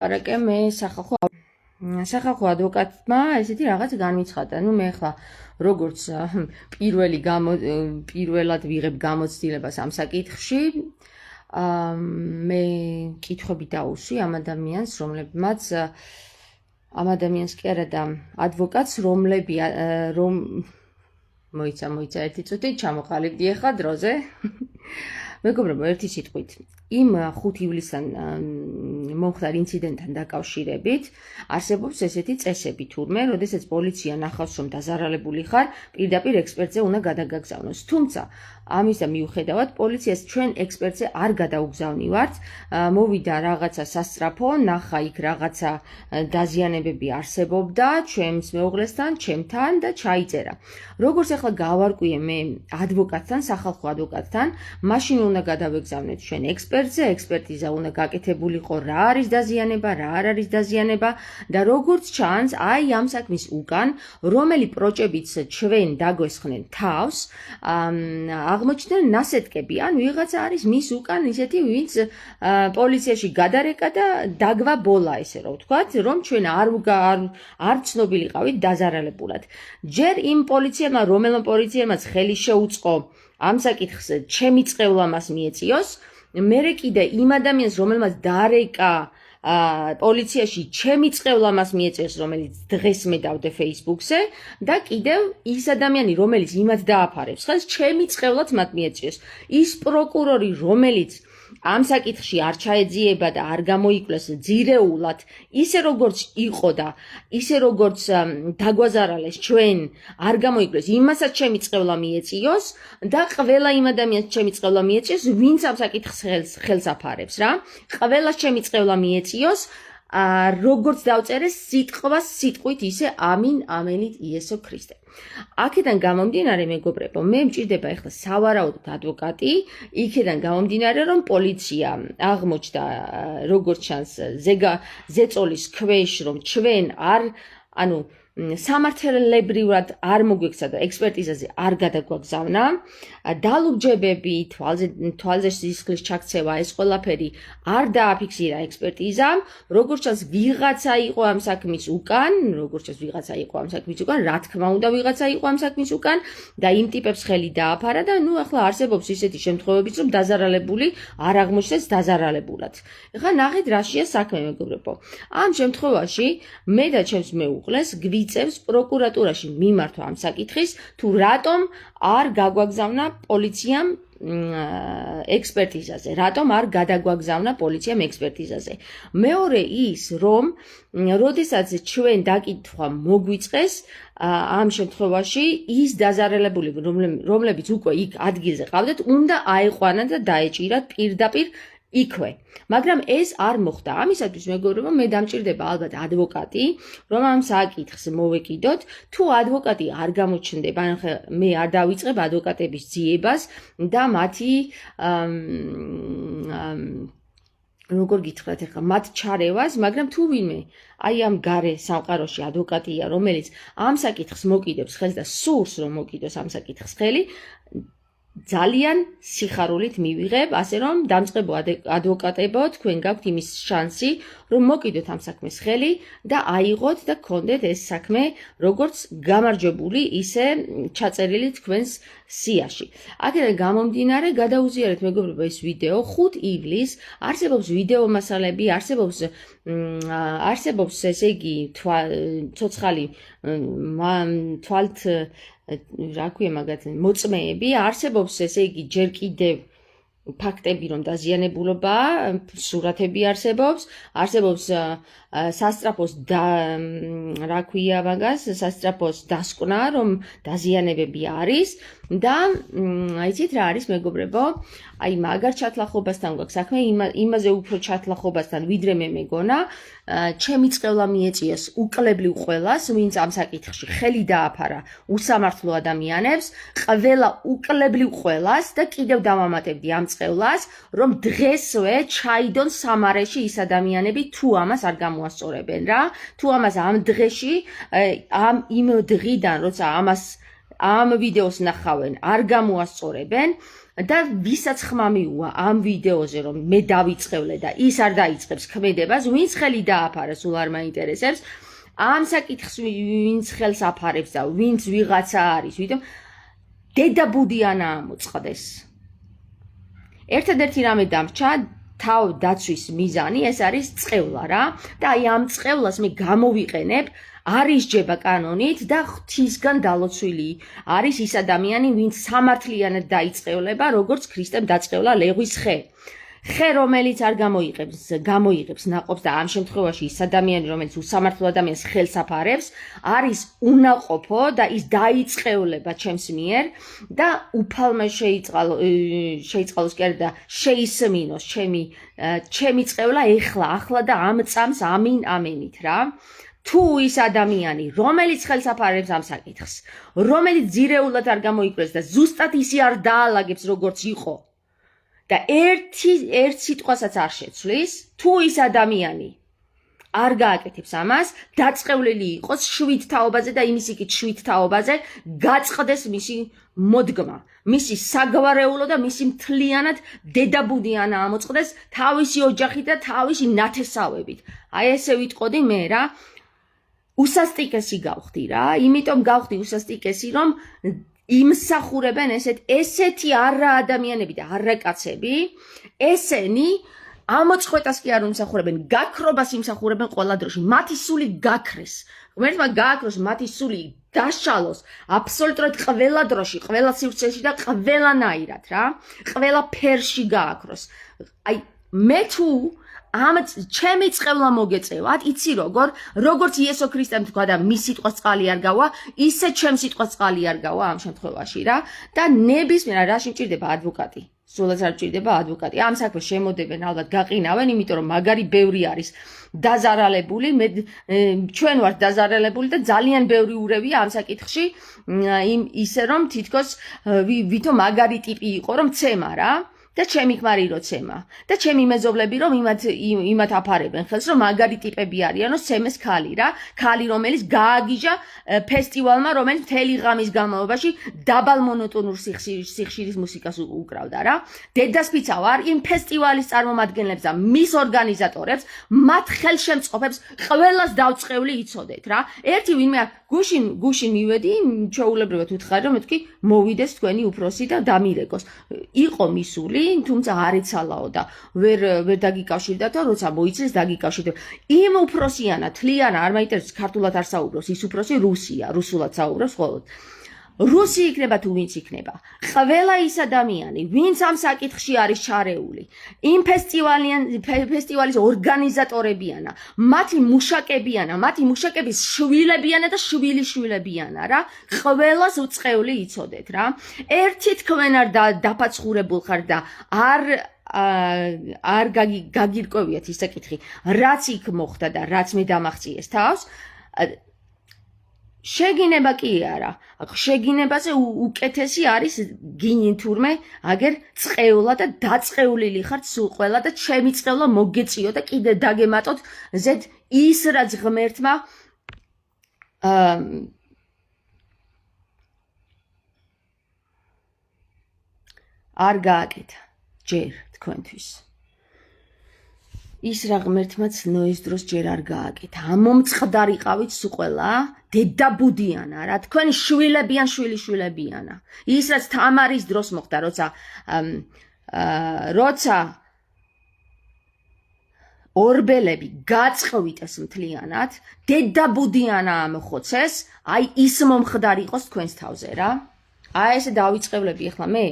არაკე მე სახალხო ადვოკატმა ესეთი რაღაც განვიცხადა. ნუ მე ხა როგორც პირველად ვიღებ გამოცდილებას ამ საკითხში, მე კითხვები დავუშვი ამ ადამიანს, რომლებმაც ადამიანს კი არა და ადვოკატს, რომ მოიცა ერთი წუთი ჩამოყალიბდი ახლა დროზე. მეგობრებო, ერთი სიტყვით, იმ 5 ივლისთან მომხდარ ინციდენტთან დაკავშირებით არსებობს ესეთი წესები თურმე, როდესაც პოლიცია ნახავს, რომ დაზარალებული ხარ, პირდაპირ ექსპერტზე უნდა გადაგაგზავნოს. თუმცა ამისა მიუხედავად პოლიციას ჩვენ ექსპერტზე არ გადაუგზავნივართ, მოვიდა რაღაცა სასწრაფო, ნახა იქ რაღაცა დაზიანებები არსებობდა ჩემს მეუღლესთან, ჩემთან და ჩაიწერა. როგორც ახლა გავარკვიე მე ადვოკატთან, სახალხო ადვოკატთან, მაშინ უნდა გადავეგზავნეთ ჩვენ ექსპერტზე, ექსპერტიზა უნდა გაკეთებულიყო რა არის დაზიანება, რა არ არის დაზიანება და როგორც ჩანს, აი ამ საქმის უკან, რომელი პროჭებიც ჩვენ დაგვესხნენ თავს, აღმოჩნდნენ ნასეტკები, ან ვიღაცა არის მის უკან ისეთი, ვინც პოლიციაში გადარეკა და დაგვაბოლა, ესე რომ ვთქვათ, რომ ჩვენ არ ცნობილიყავით დაზარალებულად. ჯერ იმ პოლიციელმა, რომელმა პოლიციელმაც ხელი შეუწყო ამ საკითხს ჩემი წყევლა მას მიეწიოს, მერე კიდე იმ ადამიანს, რომელმაც დარეკა პოლიციაში ჩემი წყევლა მას მიეწიოს, რომელიც დღეს მე დავდე Facebook-ზე და კიდევ ის ადამიანი, რომელიც იმათ დააფარებს, ხას ჩემი წყევლაც მათ მიეწიოს. ის პროკურორი, რომელიც ამ საკითხში არ ჩაეძიება და არ გამოიკვლიეს ძირეულად, ისე როგორც იყო და ისე როგორც დაგვაზარალეს ჩვენ, არ გამოიკვლიეს, იმასაც ჩემი წყევლა მიეწიოს და ყველა იმ ადამიანს ჩემი წყევლა მიეწიოს, ვინც ამ საკითხს ხელს აფარებს რა. ყველას ჩემი წყევლა მიეწიოს, როგორც დავწერეს სიტყვას სიტყვით ისე ამინ ამენით იესო ქრისტე. აქედან გამომდინარე, მეგობრებო, მე მჭირდება ახლა სავარაუდოდ ადვოკატი, იქედან გამომდინარე, რომ პოლიცია აღმოჩნდა, როგორც ჩანს, ზეწოლის ქვეშ, რომ ჩვენ სამართლებრივად არ მოგვექცა და ექსპერტიზაზე არ გადაგვაგზავნა, დალუგჯებები, თვალზე სისხლის ჩაქცევა, ეს ყველაფერი არ დააფიქსირა ექსპერტიზამ, როგორც ჩანს ვიღაცა იყო ამ საქმის უკან, რა თქმა უნდა ვიღაცა იყო ამ საქმის უკან და იმ ტიპებს ხელი დააფარა და ნუ ახლა არსებობს ისეთი შემთხვევებიც, რომ დაზარალებული არ აღმოჩნდეს დაზარალებულად. ეხლა ნახეთ რაშია საქმე, მეგობრებო. ამ შემთხვევაში მე და ჩემს მეუღლეს გვიწევს პროკურატურაში მიმართვა ამ საკითხის, თუ რატომ არ გაგვაგზავნა პოლიციამ ექსპერტიზაზე, რატომ არ გადაგვაგზავნა პოლიციამ ექსპერტიზაზე. მეორე ის, რომ როდესაც ჩვენ დაკითხვა მოგვიწყეს, ამ შემთხვევაში ის დაზარალებული, რომლებიც უკვე იქ ადგილზე ყავდათ, უნდა აეყვანათ და დაეჭირათ პირდაპირ იქვე. მაგრამ ეს არ მოხდა. ამისათვის მეგობრებო, მე დამჭირდება ალბათ ადვოკატი, რომ ამ საკითხს მოვეკიდოთ. თუ ადვოკატი არ გამოჩნდება, მე არ დავიწყებ ადვოკატების ძიებას და მათი როგორ გითხრათ ახლა, მათ ჩარევას, მაგრამ თუ ვინმე აი ამ გარე სამყაროში ადვოკატია, რომელიც ამ საკითხს მოკიდებს ხელს და სურს რომ მოკიდოს ამ საკითხს ხელი, ძალიან სიხარულით მივიღებ, ასე რომ დამწყებო ადვოკატებო, თქვენ გაქვთ იმის შანსი, რომ მოკიდოთ ამ საქმეს ხელი და აიღოთ და გქონდეთ ეს საქმე როგორც გამარჯვებული, ისე ჩაწერილი თქვენს სიაში. აქედან გამომდინარე, გადაუზიარეთ მეგობრებო ეს ვიდეო 5 ივლისს, არსებობს ვიდეო მასალები, არსებობს ესე იგი ცოცხალი თვალთ რა ქვია მაგათ მოწმეები, არსებობს ესე იგი ჯერ კიდევ ფაქტები, რომ დაზიანებულობაა, სურათები არსებობს სასწრაფოს რა ქვია მაგას, სასწრაფოს დასკვნა, რომ დაზიანებები არის და იცით რა არის მეგობრებო, აი მაგარ ჩათლახობასთან გვაქვს საქმე, იმაზე უფრო ჩათლახობასთან, ვიდრე მე მეგონა, ჩემი წყევლა მიეწიეს უკლებლივ ყველას, ვინც ამ საკითხში ხელი დააფარა უსამართლო ადამიანებს, ყველა უკლებლივ ყველას და კიდევ დავამატებდი ამ წყევლას, რომ დღესვე ჩაიდონ სამარეში ის ადამიანები, თუ ამას არ გამოასწორებენ რა, თუ ამას ამ დღეში, იმ დღიდან, როცა ამ ვიდეოს ნახავენ, არ გამოასწორებენ და ვისაც ხმა მიუვა ამ ვიდეოზე რომ მე დავიწყევლე და ის არ დაიწყებს ქმედებას, ვინც ხელი დააფარა, სულ არ მაინტერესებს. ამ საკითხს ვინც ხელს აფარებს და ვინც ვიღაცა არის, ვიდრე დედაბუდიანა ამოწყდეს. ერთადერთი რამე დამრჩა თავ დაცვის მიზანი, ეს არის წყევლა რა და აი ამ წყევლას მე გამოვიყენებ არის ჯება კანონით და ღვთისგან დალოცვილი არის ის ადამიანი, ვინც სამართლიანად დაიწყევლება, როგორც ქრისტემ დაწყევლა ლეღვის ხე. ხე, რომელიც არ გამოიღებს ნაყოფს და ამ შემთხვევაში ის ადამიანი, რომელიც უსამართლო ადამიანს ხელს აფარებს, არის უნაყოფო და ის დაიწყევლება ჩემს მიერ და უფალმა შეიწყალოს კი არა და შეისმინოს ჩემი წყევლა ახლა და ამ წამს ამინ ამენით რა. თუ ის ადამიანი, რომელიც ხელს აფარებს ამ საკითხს, რომელიც ძირეულად არ გამოიკვლევს და ზუსტად ისი არ დაალაგებს როგორც იყო და ერთ სიტყვასაც არ შეცვლის, თუ ის ადამიანი არ გააკეთებს ამას, დაწყევლილი იყოს 7 თაობაზე და იმის იქით 7 თაობაზე გაწყდეს მისი მოდგმა, მისი საგვარეულო და მისი მთლიანად დედაბუდიანა ამოწყდეს თავისი ოჯახით და თავისი ნათესავებით. აი ესე ვიტყოდი მე რა. უსასტიკესი გავხდი რა, იმიტომ გავხდი უსასტიკესი, რომ იმსახურებენ ესეთი არა ადამიანები და არა კაცები, ესენი ამოწყვეტას კი არ უმსახურებენ, გაქრობას იმსახურებენ ყველა დროში, მათი სული გაქრეს. ღმერთმა გააქროს, მათი სული დაშალოს აბსოლუტურად ყველა დროში, ყველა სივრცეში და ყველანაირად რა, ყველა ფერში გააქროს. აი მე თუ ამ ჩემი წყევლა მოგეწევათ, იცი როგორც იესო ქრისტემ თქვა და მის სიტყვას წყალი არ გავა, ისე ჩემ სიტყვას წყალი არ გავა ამ შემთხვევაში რა და ნებისმიერ რაში მჭირდება ადვოკატი. სულაც არ მჭირდება ადვოკატი. ამ საქმეს შემოდებენ ალბათ გაყინავენ, იმიტომ რომ მაგარი ბევრი არის დაზარალებული, ჩვენ ვართ დაზარალებული და ძალიან ბევრი ურევია ამ საკითხში, ისე რომ თითქოს ვითომ მაგარი ტიპი იყო რომ ცემა რა. და ჩემი ქმარი რო ცემა და ჩემი მეზობლები რომ იმათ აფარებენ ხელს რომ მაგარი ტიპები არიანო სემეს ხალი რა ხალი რომელიც გააგიჟა ფესტივალმა რომელიც მთელი ღამის განმავლობაში დაბალ მონოტონურ სიხშირის მუსიკას უკრავდა რა დედასპიცა ვარ იმ ფესტივალის წარმომადგენლებს და მის ორგანიზატორებს მათ ხელშემწყობებს ყველას დავწყევლი იცოდეთ რა ერთი ვინმე გუშინ მივედი ჩაულებრივად უთხარი რომ მეთქი მოვიდეს თქვენი უფროსი და დამირეკოს იყო მისული თუმცა არ იცალაო და ვერ დაგიკავშირდა და როცა მოიცეს დაგიკავშირდა იმ უფროსიანა თლიანა არ მაინტერესებს ქართულად არ საუბრობს ის უფროსი რუსულად საუბრობს მხოლოდ რუსი იქნება თუ ვინც იქნება ყველა ის ადამიანი ვინც ამ საკითხში არის ჩარეული იმ ფესტივალის ორგანიზატორებიანა მათი მუშაკებიანა მათი მუშაკების შვილებიანა და შვილიშვილებიანა რა ყველას უწყეული იცოდეთ რა ერთი თქვენ არ დაფაცხურებულ ხარ და არ გაგირკვევიათ ის საკითხი რაც იქ მოხდა და რაც მე დამახციეს თავს შეგინება კი არა შეგინებაზე უკეთესი არის გინი თურმე აგერ წყევლა და დაწყევლილი ხართ სულ ყველა და ჩემი წყევლა მოგეწიო და კიდე დაგემატოთ ზედ ის რაც ღმერთმა არ გააკეთა ჯერ თქვენთვის ის რა ღმერთმაც ნოეს დროს ჯერ არ გააკეთა ამომწყდარიყავით სულ ყველა დედაბუდიანა რა თქვენი შვილებიან შვილიშვილებიანა ის რაც თამარის დროს მოხდა როცა ორბელები გაწყვიტეს მთლიანად დედაბუდიანა ამოხოცეს აი ის მომხდარი იყოს თქვენს თავზე რა აი ესე დავიწყევლები ახლა მე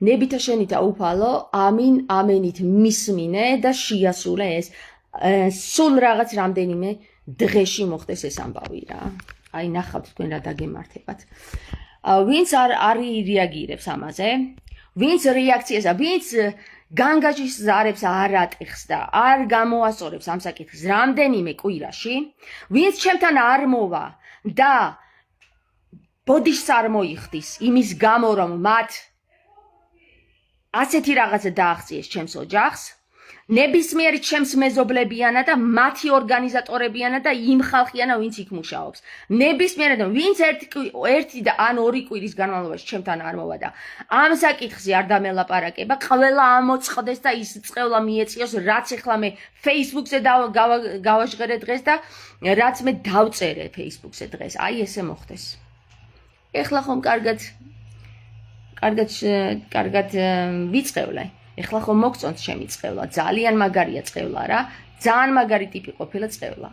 ნებითა შენითა უფალო ამინ ამენით მისმინე და შეასრულე ეს სულ რაღაც რამდენიმე დღეში მოხდეს ეს ამბავი რა აი ნახავთ თქვენ რა დაგემართებათ ვინც არ რეაგირებს ამაზე ვინც რეაქციასა ვინც განგაჟის ზარებს არ ატეხს და არ გამოასწორებს ამ საკითხს რამდენიმე კვირაში ვინც ჩემთან არ მოვა და ბოდიშს არ მოიხდის იმის გამო რომ მათ ასეთი რაღაცა დააღწიეს ჩემს ოჯახს ნებისმიერი ჩემს მეზობლებიანა და მათი ორგანიზატორებიანა და იმ ხალხიანა, ვინც იქ მუშაობს. ნებისმიერი და ვინც ერთი და ან ორი კვირის განმავლობაში ჩემთან არ მოვა და ამ საკითხზე არ დამელაპარაკება, ყველა ამოწყდეს და ის წყევლა მიეწიოს, რაც ეხლა მე Facebook-ზე გავაჟღერე დღეს და რაც მე დავწერე Facebook-ზე დღეს. აი ესე მოხდეს. ეხლა ხომ კარგად ვიწყევლე. ეხლა ხომ მოგწონთ ჩემი წყევლა, ძალიან მაგარია წყევლა რა, ძალიან მაგარი ტიპი ყოფილა წყევლა.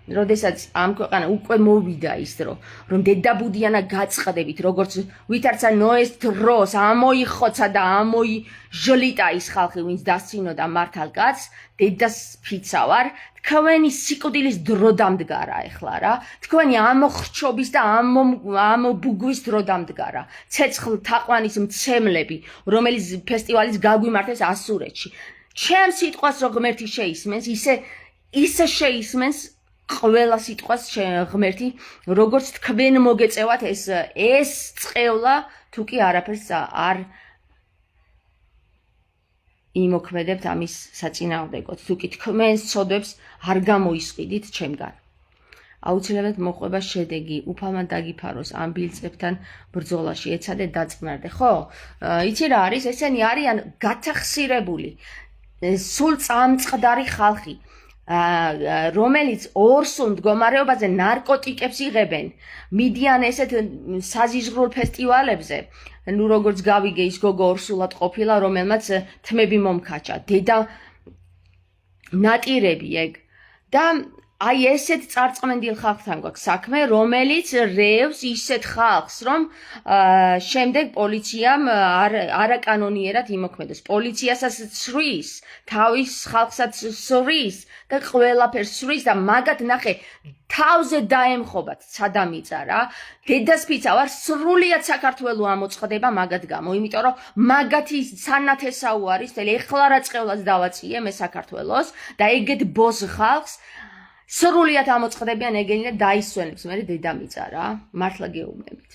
როდესაც ამ ქვეყანა უკვე მოვიდა ის დრო, რომ დედაბუდიანა გაწყდებით, როგორც ვითარცა ნოეს დროს ამოიხოცა და ამოიჟლიტა ის ხალხი, ვინც დასცინოდა მართალკაც, დედას ფიცავარ, თქვენი სიკვდილის დრო დამდგარა ეხლა რა, თქვენი ამოხრჩობის და ამობუგვის დრო დამდგარა. ცეცხლ თაყვანის მცემლები, რომელიც ფესტივალის გაგვიმართეს ასურეთში. ჩემ სიტყვას რო ღმერთი შეისმენს, ისე შეისმენს ყველა სიტყვას ღმერთი, როგორც თქვენ მოგეწევათ ეს წყევლა, თუ კი არაფერს არ იმოქმედებთ ამის საწინააღმდეგოდ, თუ კი თქვენს ცოდვებს არ გამოისყიდით ჩემგან. აუცილებლად მოყვება შედეგი, უფალმა დაგიფაროს ამ ბილწებთან ბრძოლაში, ეცადე დაწყნარდე, ხო? იცი რა არის? ესენი არიან გათახსირებული, სულ წამწყდარი ხალხი. რომელიც ორსულ მდგომარეობაზე ნარკოტიკებს იღებენ, მიდიან ესეთ საზიზღრულ ფესტივალებზე, ნუ როგორც გავიგე ის გოგო ორსულად ყოფილა, რომელმაც თმები მომქაჩა, დედა ნატირები ეგ და აი ესეთ წარწმენდილ ხალხთან გვაქვს საქმე, რომელიც რევს ისეთ ხალხს, რომ შემდეგ პოლიციამ არაკანონიერად იმოქმედოს. პოლიციასაც სვრის, თავის ხალხსაც სვრის და ყველაფერს სვრის და მაგათ ნახე თავზე დაემხობათ ცადამიწა რა. დედას ფიცავარ სრულიად საქართველო ამოწყდება მაგათ გამო, იმიტომ რომ მაგათი სანათესაო არის, ეხლა რა წყევლას დავაწიე მე საქართველოს და ეგეთ ბოს ხალხს სრულიად ამოწყდებიან ეგენი და დაისვენებს მე დედამიწა რა, მართლა გეუბნებით.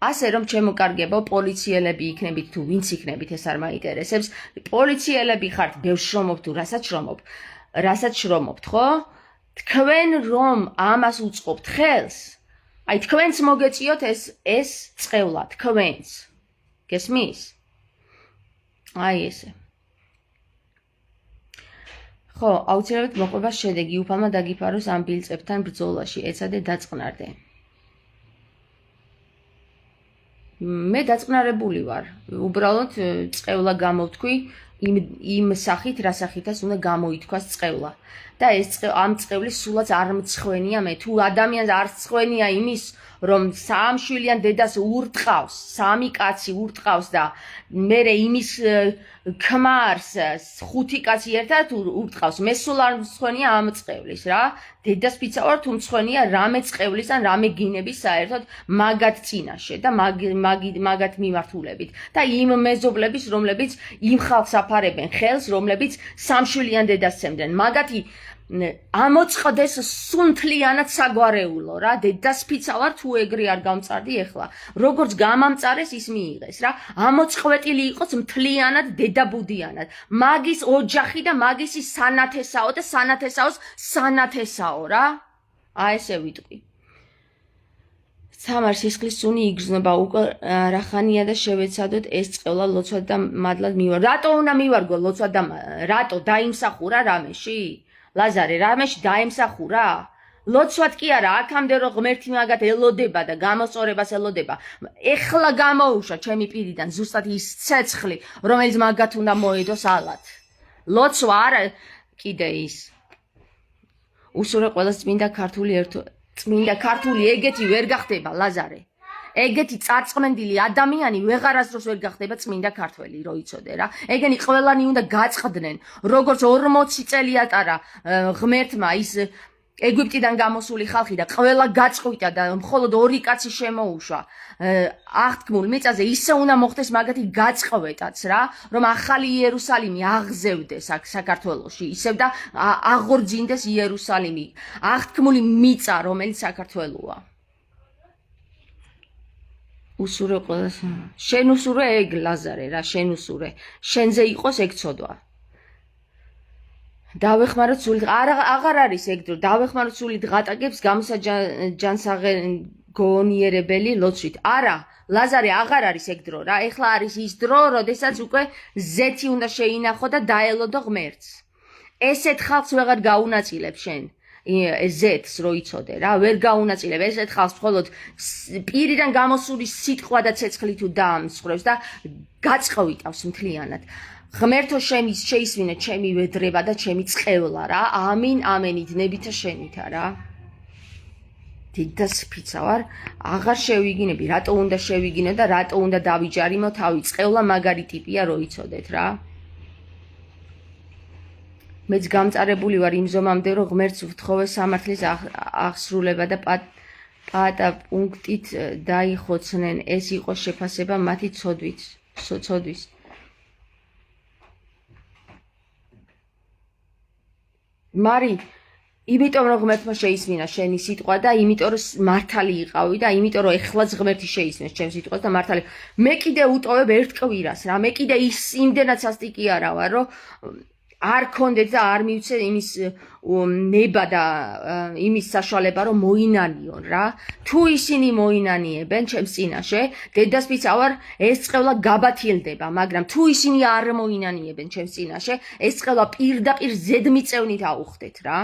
ასე რომ ჩემო კარგებო, პოლიციელები იქნებით თუ ვინც იქნებით, ეს არ მაინტერესებს. პოლიციელები ხართ, ბევრს შრომობთ თუ რასაც შრომობთ, ხო? თქვენ რომ ამას უწყობთ ხელს, აი თქვენც მოგეწიოთ ეს წყევლა, თქვენც. გესმის? აი ესე. ხო, აუცილებლად მოყვება შედეგი, უფალმა დაგიფაროს ამ ბილწებთან ბრძოლაში, ეცადე დაწყნარდე. მე დაწყნარებული ვარ, უბრალოდ წყევლა გამოვთქვი იმ სახით, რა სახითაც უნდა გამოითქვას წყევლა. და ამ წყევლის სულაც არ მცხვენია მე, თუ ადამიანს არ მცხვენია იმის, რომ 3 შვილიან დედას ურტყავს, 3 კაცი ურტყავს და მერე იმის ქმარს 5 კაცი ერთად ურტყავს, მე სულ არ მცხვენია ამ წყევლის რა. დედას ფიცავარ თუ მცხვენია რამე წყევლის ან რამე გინების საერთოდ მაგათ წინაშე და მაგათ მიმართულებით და იმ მეზობლების, რომლებიც იმ ხალხს აფარებენ ხელს, რომლებიც 3 შვილიან დედას სცემდნენ. მაგათი ამოწყდეს სუნთლიანად საგვარეულო რა, დედას ფიცავარ თუ ეგრე არ გამწარდი ეხლა. როგორც გამამწარეს ის მიიღეს რა. ამოწყვეტილი იყოს მთლიანად დედაბუდიანად. მაგის ოჯახი და მაგის სანათესაო და სანათესაოს სანათესაო რა. აი ესე ვიტყვი. სამარ სისხლის წუნი იგრძნობა უკვე რახანია და შევეცადოთ ეს წყევლა ლოცვად და მადლად მივარგო. რატო უნდა მივარგო ლოცვად და რატო დაიმსახურა რამეში? ლაზარე, რამეში დაემსახურა? ლოცვად კი არა, აქამდე რომ ღმერთი მაგათ ელოდება და გამოსწორებას ელოდება. ეხლა გამოუშვა ჩემი პირიდან ზუსტად ის ცეცხლი, რომელიც მაგათ უნდა მოედოს ალად. ლოცვა არა კიდე ის. უსურვე ყველას წმინდა ქართული ეგეთი ვერ გახდება, ლაზარე. ეგეთი წარწმენდილი ადამიანი ვეღარასდროს ვერ გახდება წმინდა ქართველი, რო იცოდე რა. ეგენი ყველანი უნდა გაწყდნენ, როგორც 40 წელი ატარა ღმერთმა ის ეგვიპტიდან გამოსული ხალხი და ყველა გაწყვიტა და მხოლოდ 2 კაცი შემოუშვა აღთქმულ მიწაზე, ისე უნდა მოხდეს მაგათი გაწყვეტაც რა, რომ ახალი იერუსალიმი აღზევდეს აქ საქართველოში, ისევ და აღორძინდეს იერუსალიმი, აღთქმული მიწა, რომელიც საქართველოა. უსურე ყველას შენ უსურე ეგ ლაზარე რა შენ უსურე შენზე იყოს ეგ ცოდვა დავეხმაროთ სულით აღარ არის ეგ დრო დავეხმაროთ სულით ღატაკებს გამოსაჯანსაღონიერებელი ლოცვით არა ლაზარე აღარ არის ეგ დრო რა ეხლა არის ის დრო როდესაც უკვე ზეთი უნდა შეინახო და დაელოდო ღმერთს ესეთ ხალხს ვეღარ გაუნაწილებ შენ ზეთს რო იცოდე რა ვერ გაუნაწილებ ესეთ ხალხს მხოლოდ პირიდან გამოსული სიტყვა და ცეცხლი თუ დაამსხვრევს და გაწყევიტავს მთლიანად ღმერთო შეისვინე ჩემი ვედრება და ჩემი წყევლა რა ამინ ამენი დნებითა შენითა რა დიდას ფიცა ვარ აღარ შევიგინები რატო უნდა შევიგინო და რატო უნდა დავიჯარიმო თავი წყევლა მაგარი ტიპია რო იცოდეთ რა მეც გამწარებული ვარ იმ ზომამდე რომ ღმერთს ვთხოვე სამართლის აღსრულება და პატა პუნქტით დაიხოცნენ ეს იყო შეფასება მათი ცოდვის მარი იმიტომ რომ ღმერთმა შეისმინა შენი სიტყვა და იმიტომ რომ მართალი იყავი და იმიტომ რომ ეხლაც ღმერთი შეისმენს ჩემს სიტყვას და მართალი მე კიდე უტოვებ ერთ კვირას რა მე კიდე იმდენად სასტიკი არა ვარ რომ არ კონდეთ და არ მივცე იმის ნება და იმის საშუალება რომ მოინანიონ რა თუ ისინი მოინანიებენ ჩემს წინაშე დედას ფიცა ვარ ეს წყევლა გაბათილდება მაგრამ თუ ისინი არ მოინანიებენ ჩემს წინაშე ეს წყევლა პირდაპირ ზედმიწევნით აუხდეთ რა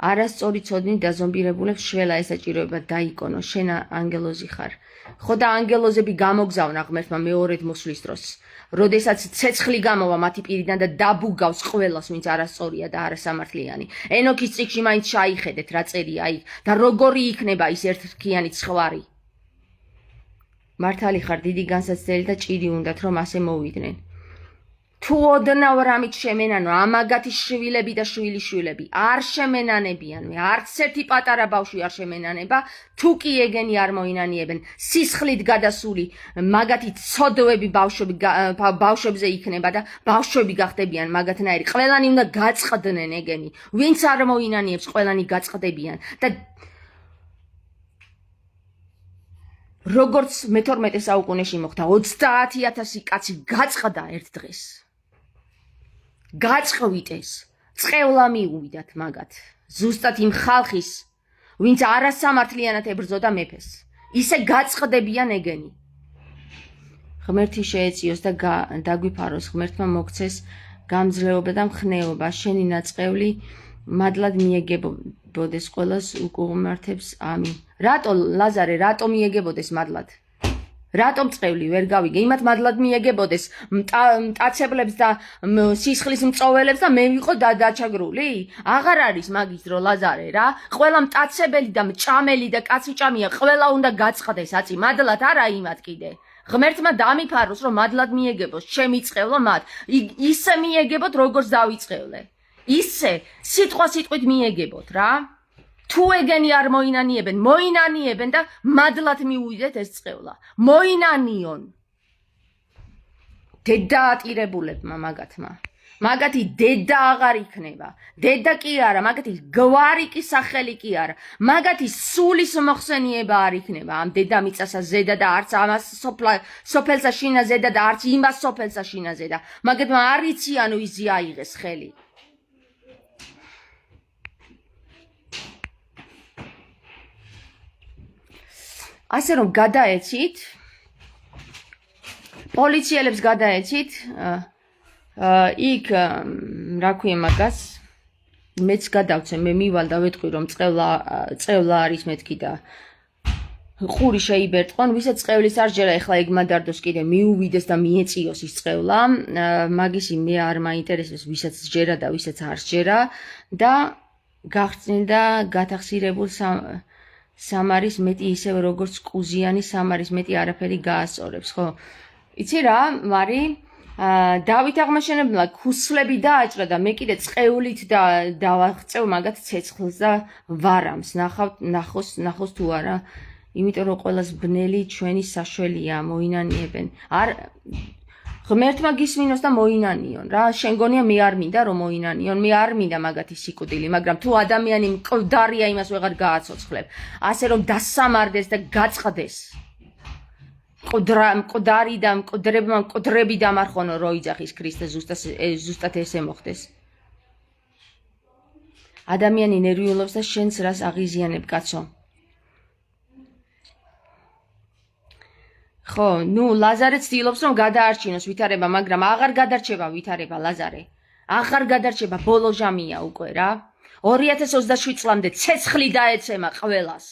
არასწორი ცოდნით დაზომბირებულებს შველა ესაჭიროება დაიკონო შენ ანგელოზი ხარ ხო და ანგელოზები გამოგზავნა ღმერთმა მეორედ მოსვლის დროს როდესაც ცეცხლი გამოვა მათი პირიდან და დაბუგავს ყველას ვინც არასწორია და არასამართლიანი ენოქის წიგნში მაინც შაიხედეთ რა წერია იქ და როგორი იქნება ის ერთრქიანი ცხვარი მართალი ხარ დიდი განსაცდელი და ჭირი უნდათ რომ ასე მოვიდნენ თუ ოდნავ რამით შემენანო ამაგათი შვილები და შვილიშვილები არ შემენანებიანვე არც ერთი პატარა ბავშვი არ შემენანება თუ კი ეგენი არ მოინანიებენ სისხლით გადასული მაგათი ცოდვები ბავშვებზე იქნება და ბავშვები გახდებიან მაგათნაირი ყველანი უნდა გაწყდნენ ეგენი ვინც არ მოინანიებს ყველანი გაწყდებიან და როგორც მე-12 საუკუნეში მოხდა 30,000 კაცი გაწყდა ერთ დღეს გაწყვიტეს წყევლა მიუვიდათ მაგათ ზუსტად იმ ხალხის ვინც არასამართლიანად ებრძოდა მეფეს ისე გაწყდებიან ეგენი ღმერთი შეეციოს და დაგვიფაროს ღმერთმა მოგცეს გამძლეობა და მხნეობა შენი ნაწყევი მადლად მიეგებოდეს ყველას უკუღმართებს ამინ რატო ლაზარე რატო მიეგებოდეს მადლად რატომ წყევლი ვერ გავიგე იმათ მადლად მიეგებოდეს მტაცებლებს და სისხლის მწოველებს და მე ვიყო დაჩაგრული აღარ არის მაგის დრო ლაზარე რა ყველა მტაცებელი და მჭამელი და კაციჭამია ყველა უნდა გაწყდეს აწი მადლად არა იმათ კიდე ღმერთმა დამიფაროს რომ მადლად მიეგებოს ჩემი წყევლა მათ ისე მიეგებოთ როგორც დავიწყევლე ისე სიტყვა სიტყვით მიეგებოთ რა თუ ეგენი არ მოინანიებენ და მადლად მიუვიდეთ ეს წყევლა მოინანიონ დედა ატირებულებმა მაგათმა მაგათი დედა აღარ იქნება დედა კი არა მაგათი გვარი კი სახელი კი არა მაგათი სულის მოხსენიება არ იქნება ამ დედამიწასა ზედა და არც ამას სოფელსა შინა ზედა და არც იმას სოფელსა შინა ზედა მაგათმა არ იციან ვიზი აიღეს ხელი ასე რომ გადაეცით პოლიციელებს გადაეცით იქ რა ქვია მაგას მეც გადავცე მე მივალ და ვეტყვი რომ წევლა არის მეთქი და ყური შეიბერტყონ ვისაც წევლის არ ჯერა ეხლა ეგ მადარდოს კიდე მიუვიდეს და მიეწიოს ის წევლა მაგისი მე არ მაინტერესებს ვისაც ჯერა და ვისაც არ ჯერა და გახსნილდა გათახსირებულ სამარის მეტი ისევ როგორც კუზიანი სამარის მეტი არაფერი გაასწორებს ხო იცი რა მარი დავით აღმაშენებელმა ქუსლები დააჭრა და მე კიდე წყევლით და დავაღწევ მაგათ ცეცხლს და ვარამს ნახოს თუ არა იმიტომ რომ ყველას ბნელი ჩვენი საშველია მოინანიებენ არ ღმერთმა გისმინოს და მოინანიონ რა. შენ გონია მე არ მინდა რომ მოინანიონ, მე არ მინდა მაგათი სიკვდილი, მაგრამ თუ ადამიანი მკვდარია იმას ვეღარ გააცოცხლებ. ასე რომ დასამარდეს და გაწყდეს. მკვდარი და მკვდრებმა მკვდრები დამარხონო რო იძახის ქრისტე ზუსტად ესე მოხდეს. ადამიანი ნერვიულობს და შენც რას აღიზიანებ კაცო. ხო, ლაზარე ცდილობს რომ გადაარჩინოს ვითარება, მაგრამ აღარ გადარჩება ვითარება ლაზარე. აღარ გადარჩება, ბოლო ჟამია უკვე რა. 2027 წლამდე ცეცხლი დაეცემა ყველას.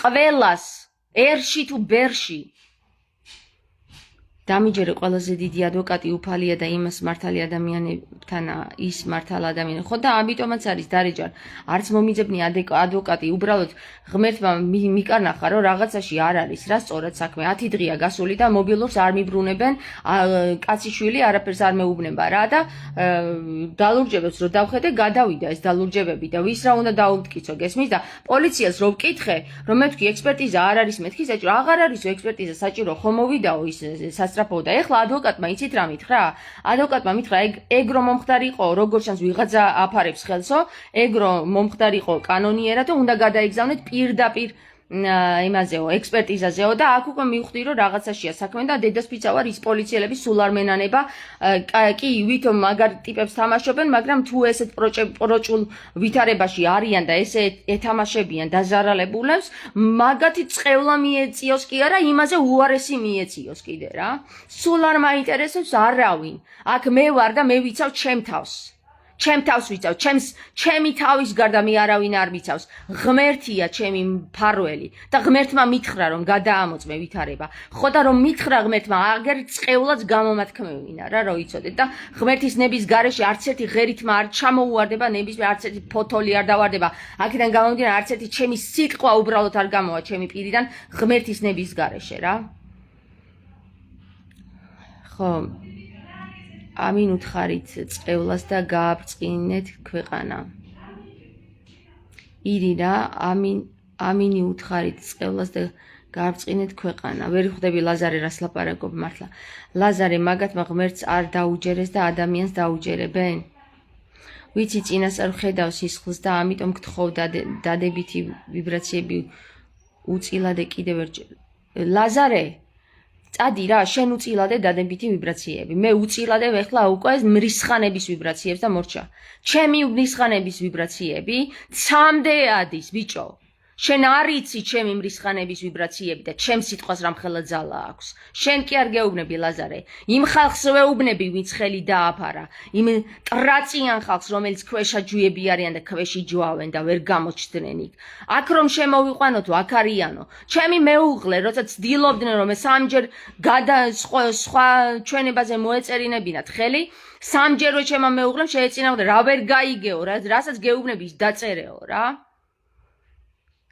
ყველას, ერში თუ ბერში. დამიჯერე ყველაზე დიდი ადვოკატი უფალია და იმას მართალი ადამიანებთან ის მართალ ადამიანი. ხო და ამიტომაც არის დარეჯან. არც მომიძებნი ადვოკატი, უბრალოდ ღმერთმა მიკარნახა რომ რაღაცაში არ არის რა სწორად საქმე. 10 დღეა გასული და მობილურს არ მიბრუნებენ, კაციშვილი არაფერს არ მეუბნება რა და დალურჯებებს რო დავხედე, გადავიდა ეს დალურჯებები და ვის რა უნდა დაუმტკიცო გესმის და პოლიციას რო ვკითხე, რომ მე ვთქვი ექსპერტიზა არ არის მეთქი საჭირო, აღარ არის ექსპერტიზა საჭირო, ხო მოვიდაო ის და ეხლა ადვოკატმა იცით რა მითხრა? ადვოკატმა მითხრა ეგ რომ მომხდარი იყო, როგორ შანს ვიღაცა აფარებს ხელსო, ეგ რომ მომხდარი იყო კანონიერად და უნდა გადაიგზავნეთ პირდაპირ იმაზეო, ექსპერტიზაზეო და აქ უკვე მივხვდი რომ რაღაცაშია საქმე და დედასფიცა ვარ ის პოლიციელები სულ არ მენანება, კი ვითომ მაგარ ტიპებს თამაშობენ, მაგრამ თუ ესეთ პროჭულ ვითარებაში არიან და ესე ეთამაშებიან დაზარალებულებს, მაგათი წყევლა მიეციოს კი არა, იმაზე უარესი მიეციოს კიდე რა. სულ არ მაინტერესებს არავინ. აქ მე ვარ და მე ვიცავ ჩემ თავს. ჩემ თავს ვიცავ, ჩემი თავის გარდა მე არავინ არ ვიცავს. ღმერთია ჩემი მფარველი და ღმერთმა მითხრა რომ გადაამოწმე ვითარება. ხო და რომ მითხრა ღმერთმა, აგერ წყევლაც გამომათქმევინა რა, რო იცოდეთ და ღმერთის ნების გარეშე არც ერთი ღერითმა არ ჩამოუვარდება, ნებისმიერ არც ერთი ფოთოლი არ დავარდება. აქედან გამომდინარე არც ერთი ჩემი სიტყვა უბრალოდ არ გამოვა ჩემი პირიდან ღმერთის ნების გარეშე რა. ხო ამინ უთხარით წყევლას და გააბრწყინეთ ქვეყანა. ირი რა, ამინი უთხარით წყევლას და გააბრწყინეთ ქვეყანა. ვერ ხვდები ლაზარე რას ლაპარაკობ მართლა. ლაზარე მაგათმა ღმერთს არ დაუჯერეს და ადამიანს დაუჯერებენ. ვიცი წინასწარ ხედავ სისხლს და ამიტომ გთხოვ დადებითი ვიბრაციები უწილადე კიდევ ვერ ლაზარე წადი რა, შენ უწილადე დადებითი ვიბრაციები. მე უწილადე ეხლა უკვე მრისხანების ვიბრაციებს და მორჩა. ჩემი მრისხანების ვიბრაციები 3-მდე ადის, ბიჭო. შენ არ იცი ჩემი მრისხანების ვიბრაციები და ჩემ სიტყვას რამხელა ძალა აქვს. შენ კი არ გეუბნები ლაზარე. იმ ხალხს ვეუბნები, ვინც ხელი დააფარა. იმ ტრაციან ხალხს, რომელიც ქვეშაჯვიები არიან და ქვეში ჯვავენ და ვერ გამოჩნდნენ იქ. აქ რომ შემოვიყვანოთ, აქ არიანო. ჩემი მეუღლე, როცა ცდილობდნენ რომ მე სამჯერ სხვა ჩვენებაზე მოეწერინებინათ ხელი, სამჯერვე ჩემმა მეუღლემ შეეწინააღმდა, რა ვერ გაიგეო, რასაც გეუბნები ის დაწერეო რა.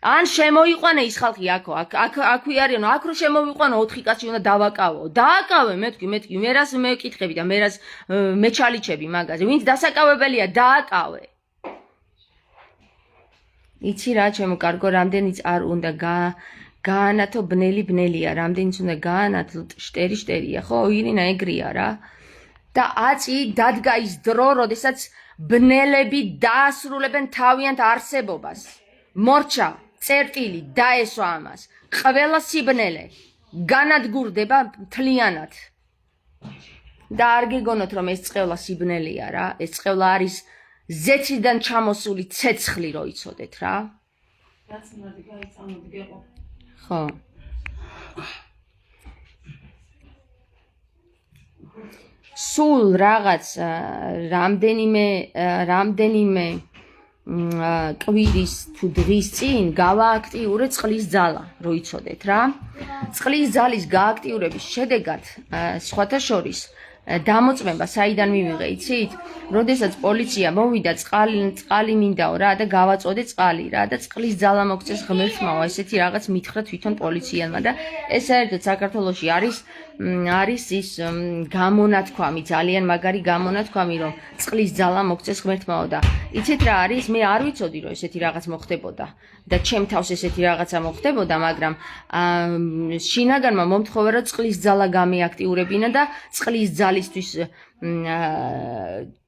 ან შემოიყვანე ის ხალხი აქვე არიანო, აქ რო შემოვიყვანო 4 კაცი უნდა დავაკავო. დააკავე, მეთქი, მე რას მეკითხები და მე რას მეჩალიჩები მაგაზე. ვინც დასაკავებელია, დააკავე. იცი რა, ჩემო კარგო, რამდენიც არ უნდა გაანათო ბნელია, რამდენიც უნდა გაანათო შტერია, ხო, ირინა ეგრეა რა. და აწი დადგა ის დრო, როდესაც ბნელები დაასრულებენ თავიანთ არსებობას. მორჩა წერტილი დაესვა ამას. ყველა სიბნელე განადგურდება მთლიანად. და არ გეგონოთ რომ ეს წყევლა სიბნელია რა. ეს წყევლა არის ზეციდან ჩამოსული ცეცხლი რო იცოდეთ რა. ხო. სულ რაღაც რამდენიმე კვირის თუ დღის წინ გავააქტიურე წყლის ძალა, რო იცოდეთ რა. წყლის ძალის გააქტიურების შედეგად, სხვათა შორის, დამოწმება საიდან მივიღე, იცით? როდესაც პოლიცია მოვიდა, წყალი მინდაო რა და გავაწოდე წყალი რა და წყლის ძალა მოგწეს ღმერთმაო, ესეთი რაღაც მითხრა თვითონ პოლიციელმა და ეს საერთოდ საქართველოში არის ის გამონათქვამი, ძალიან მაგარი გამონათქვამი, რომ წყლის ძალა მოგწეს ღმერთმაო და იცით რა არის? მე არ ვიცოდი, რომ ესეთი რაღაც მოხდებოდა და ჩემ თავს ესეთი რაღაცა მოხდებოდა, მაგრამ შინაგანმა მომთხოვა, რომ წყლის ძალა გამეაქტიურებინა და წყლის ძალისთვის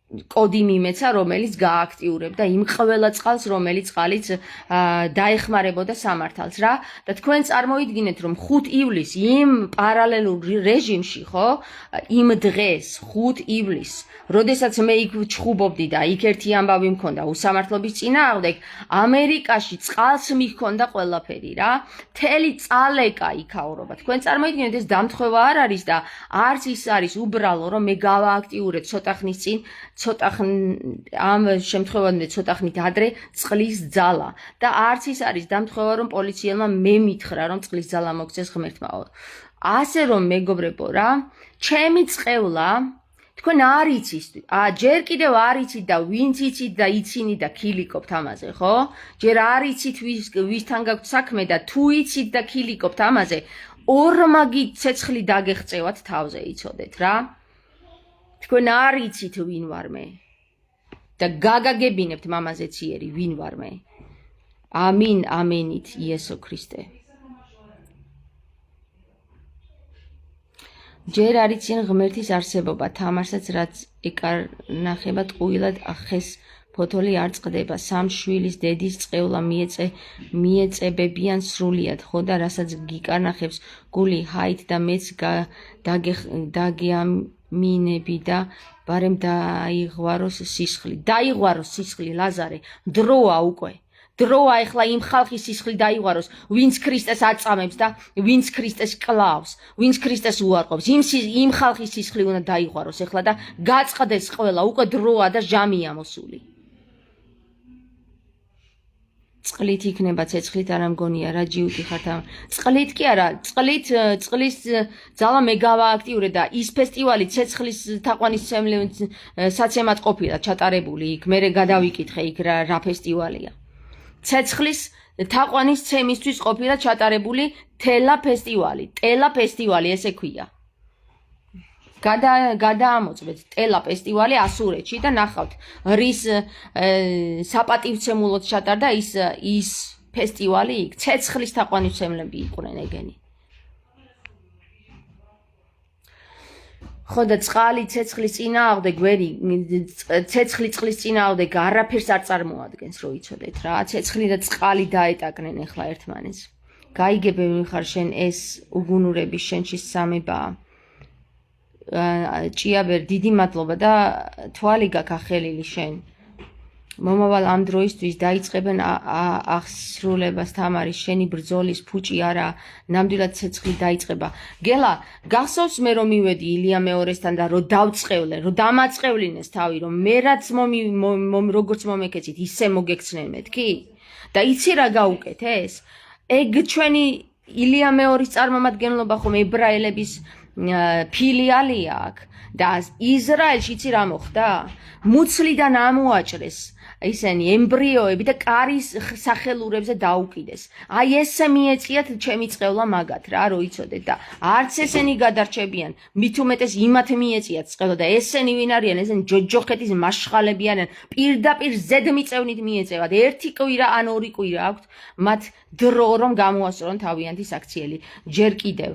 კოდი მიმეცა, რომელიც გააქტიურებდა იმ ყველა წყალს, რომელიც წყალიც დაეხმარებოდა სამართალს რა. და თქვენ წარმოიდგინეთ, რომ 5 ივლისს იმ პარალელურ რეჟიმში, ხო? იმ დღეს 5 ივლისს, როდესაც მე იქ ჩხუბობდი და იქ ერთი ამბავი მქონდა უსამართლობის წინააღმდეგ, ამერიკაში წყალს მიქონდა ყველაფერი რა. მთელი წალეკა იქაურობა. თქვენ წარმოიდგინეთ, ეს დამთხევა არ არის და არც ის არის უბრალო, რომ მე გავააქტიურებ ცოტა ხნის წინ ამ შემთხვევაში ცოტა ხნით ადრე წყლის ძალა და არც ის არის დამთხევა, რომ პოლიციელმა მე მითხრა, რომ წყლის ძალა მოგწეს ღმერთმაო. ასე რომ მეგობრებო რა, ჩემი წყევლა თქვენ არ იცით, ჯერ კიდევ არ იცით და ვინც იცით და იცინი და ქილიკობთ ამაზე, ხო? ჯერ არ იცით ვისთან გაქვთ საქმე და თუ იცით და ქილიკობთ ამაზე, ორმაგი ცეცხლი დაგეღწევათ თავზე, იცოდეთ რა? თქვენ არ იცით ვინ ვარ მე და გაგაგებინებთ მამაზე ციერი ვინ ვარ მე. ამინ ამენით იესო ქრისტე. ჯერ არ იციან ღმერთის არსებობა, თამარსაც რაც ეკარნახება ტყუილად ახეს ფოთოლი არ წყდება, სამ შვილის დედის წყევლა მიეწებებიან სრულიად, ხო და რასაც გიკარნახებს გული ჰაით და მეც დაგეამინები და ბარემ დაიღვაროს სისხლი, ლაზარე, დროა უკვე. დროა ეხლა იმ ხალხის სისხლი დაიღვაროს, ვინც ქრისტეს აწამებს და ვინც ქრისტეს კლავს, ვინც ქრისტეს უარყოფს. იმ ხალხის სისხლი უნდა დაიღვაროს ეხლა და გაწყდეს ყველა, უკვე დროა და ჟამია მოსული. წყლით იქნება ცეცხლით არა მგონია რა ჯიუტი ხართ ამ. წყლით კი არა, წყლის ძალა მე გავააქტიურე და ის ფესტივალი ცეცხლის თაყვანის საცემად ყოფილა ჩატარებული იქ. მე გადავიკითხე იქ რა ფესტივალია. ცეცხლის თაყვანის ცემისთვის ყოფილა ჩატარებული თელა ფესტივალი, ესე ქვია. გადაამოწმეთ ტელა ფესტივალი ასურეთში და ნახავთ რის საპატივცემულოდ ჩატარდა ის ფესტივალი იქ. ცეცხლის თაყვანისმცემლები იყვნენ ეგენი. ხო და წყალი ცეცხლის წინააღმდეგ ცეცხლი წყლის წინააღმდეგ არაფერს არ წარმოადგენს, რო იცოდეთ რა. ცეცხლი და წყალი დაეტაკნენ ახლა ერთმანეთს. გაიგებენ ხარ შენ ეს უგუნურების შენში სამებაა. ჭიაბერ დიდი მადლობა და თვალი გაქახელილი შენ. მომავალ ამ დროისთვის დაიწყებენ აღსრულებას თამარის შენი ბრძოლის ფუჭი არა ნამდვილად ცეცხლი დაიწყება. გელა გახსოვს მე რომ მივედი ილია მეორესთან და რომ დავწყევლე, რომ დამაწყევლინეს თავი, რომ მე რაც როგორც მომეკეცით ისე მოგექცნენ მეთქი? და იცი რა გაუკეთეს? ეგ ჩვენი ილია მეორის წარმომადგენლობა ხომ ებრაელების ფილიალია აქ და ისრაელში იცი რა მოხდა? მუცლიდან ამოაჭრეს ისენი ემბრიოები და კარის სახელურებზე დაუკიდეს. აი ესე მიეწიათ ჩემი წყევლა მაგათ რა, რო იცოდეთ და არც ესენი გადარჩებიან, მით უმეტეს იმათ მიეწიათ წყევლა და ესენი ვინ არიან? ესენი ჯოჯოხეთის მაშხალები არიან, პირდაპირ ზედმიწევნით მიეწევათ. ერთი კვირა ან ორი კვირა აქვთ მათ დრო რომ გამოასწორონ თავიანთი საქციელი. ჯერ კიდევ